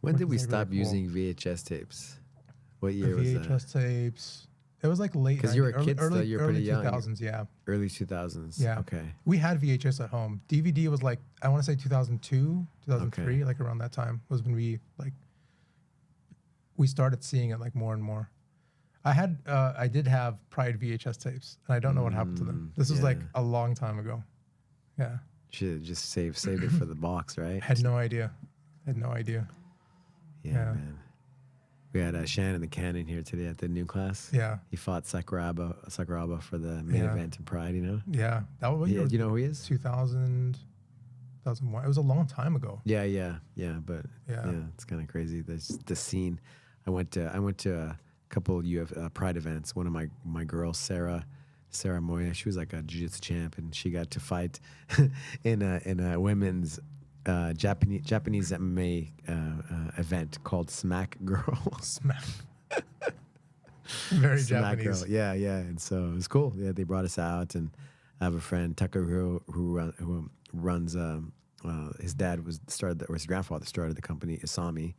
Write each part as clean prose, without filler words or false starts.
When did we is, like, stop really cool. using VHS tapes? What The year was that? VHS tapes. It was like late. Because you were a kid early, still. You're early pretty young. 2000s. Yeah. Early 2000s. Yeah. Okay. We had VHS at home. DVD was like, I want to say 2002, 2003, Okay. like around that time was when we started seeing it like more and more. I did have Pride VHS tapes, and I don't know what happened to them. This was like yeah. a long time ago. Yeah. Should have just saved it for the box, right? Had no idea. Had no idea. Yeah, Yeah. man. We had Shannon the Cannon here today at the new class. Yeah. He fought Sakuraba for the main Yeah. event in Pride, you know? Yeah. That was Yeah, do you know who he is? 2000, 2001. It was a long time ago. Yeah, but Yeah. it's kind of crazy. The scene. I went to a couple Pride events. One of my girls, Sarah Moya, she was like a jiu-jitsu champ, and she got to fight in a women's Japanese MMA event called Smack Girl. Smack. Very Smack Japanese. Girl. Yeah, it was cool. Yeah, they brought us out, and I have a friend Tucker who runs. His dad his grandfather started the company Isami,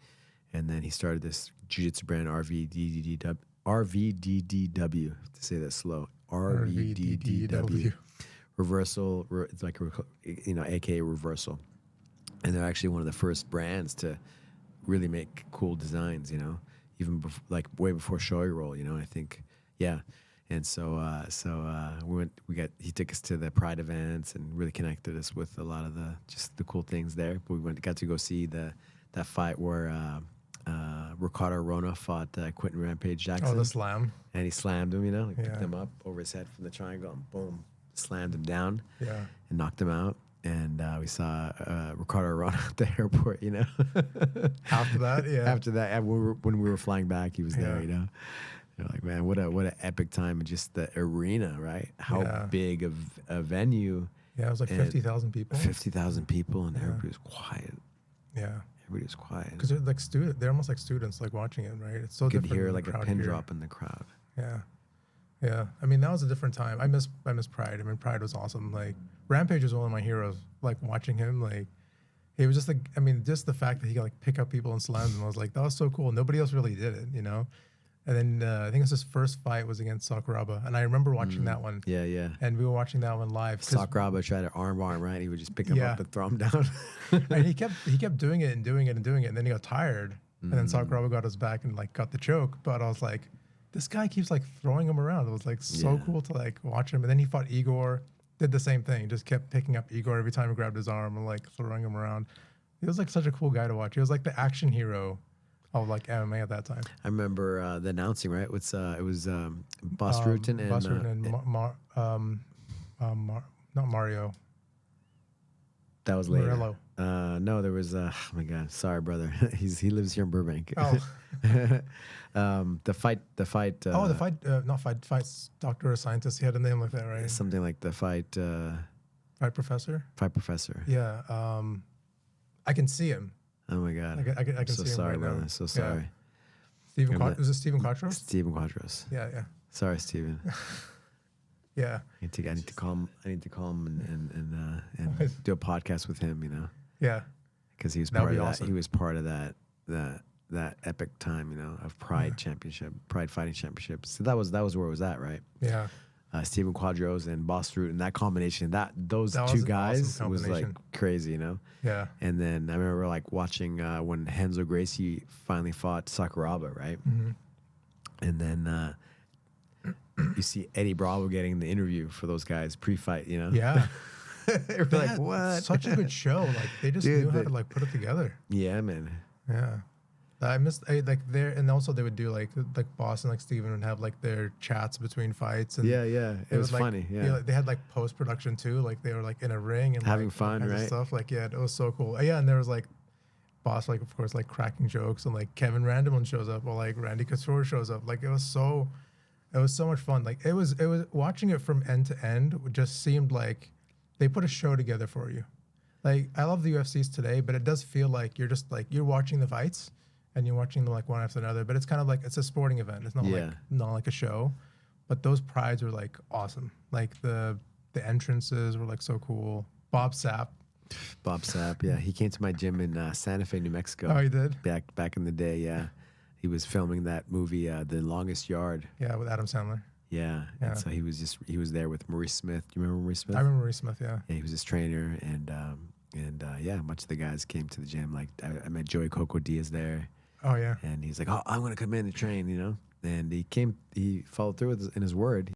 and then he started this jiu-jitsu brand RVDDW, to say that slow. RVDDW. Reversal. It's like AKA reversal. And they're actually one of the first brands to really make cool designs, even way before Shoei Roll, I think, yeah. And so he took us to the Pride events and really connected us with a lot of the cool things there. But got to go see that fight where Ricardo Arona fought Quentin Rampage Jackson. Oh, the slam. And he slammed him, picked him up over his head from the triangle and boom, slammed him down. Yeah. And knocked him out. And we saw Ricardo Arona at the airport, After that, yeah. After that, and when we were flying back, he was there, You're like, man, what an epic time. And just the arena, right? How big of a venue. Yeah, it was like 50,000 people. 50,000 people, and everybody was quiet. Yeah. Everybody was quiet. Because they're like they're almost like students like watching it, right? It's so you could different. hear like a pin drop in the crowd. Yeah. Yeah. I mean, that was a different time. I miss Pride. I mean, Pride was awesome. Like, Rampage was one of my heroes. Like, watching him, like, he was just like, I mean, just the fact that he could like pick up people and slam them, I was like, that was so cool. Nobody else really did it, And then I think it was his first fight was against Sakuraba, and I remember watching that one. Yeah. And we were watching that one live. Sakuraba tried to arm, right? He would just pick him up and throw him down. And he kept doing it, and then he got tired, and then Sakuraba got his back and like got the choke. But I was like, this guy keeps like throwing him around. It was like so cool to like watch him. And then he fought Igor, did the same thing, just kept picking up Igor every time he grabbed his arm and like throwing him around. He was like such a cool guy to watch. He was like the action hero of like MMA at that time. I remember the announcing, right? It was Boss Rutan and Boss Rutan and not Mario. That was later. Morello. No, there was oh my God, sorry, brother. He lives here in Burbank. Oh. The fight. Not fights. Doctor or scientist. He had a name like that, right? Something like the fight. Fight professor. Fight professor. Yeah. I can see him. Oh my God. I can so see him sorry, right brother. now. So sorry. Stephen is it Stephen Quattro? Stephen Quadros. Yeah. Sorry, Stephen. Yeah. I need to call him and do a podcast with him. Yeah. Because he was part of that. Awesome. He was part of that epic time, of Pride Championship, Pride Fighting Championship. So that was where it was at, right? Yeah. Stephen Quadros and Boss Root, and that combination, those two guys awesome was like crazy, Yeah. And then I remember like watching when Renzo Gracie finally fought Sakuraba, right? Mm-hmm. And then you see Eddie Bravo getting the interview for those guys pre-fight, Yeah. We're like, what? Such a good show. Like they just knew how to like put it together. Yeah, man. Yeah. I missed like there, and also they would do like Boss and like Steven would have like their chats between fights. And yeah. It was like, funny. Yeah. They had like post production too. Like they were like in a ring and having like, fun, right? Stuff like it was so cool. Yeah, and there was like Boss, like of course, like cracking jokes, and like Kevin Randleman shows up, or like Randy Couture shows up. Like it was so much fun. Like it was watching it from end to end. It just seemed like they put a show together for you. Like I love the UFCs today, but it does feel like you're just like you're watching the fights. And you're watching them like one after another, but it's kind of like it's a sporting event. It's not like a show, but those prides were like awesome. Like the entrances were like so cool. Bob Sapp, Bob Sapp, yeah, he came to my gym in Santa Fe, New Mexico. Oh, he did? Back in the day, yeah. He was filming that movie, The Longest Yard. Yeah, with Adam Sandler. Yeah, Yeah. and so he was there with Maurice Smith. Do you remember Maurice Smith? I remember Maurice Smith, yeah. Yeah, he was his trainer, and yeah, a bunch of the guys came to the gym. Like I met Joey Coco Diaz there, Oh, yeah. and he's like, "Oh, I'm gonna come in and train," you know. And he followed through in his word.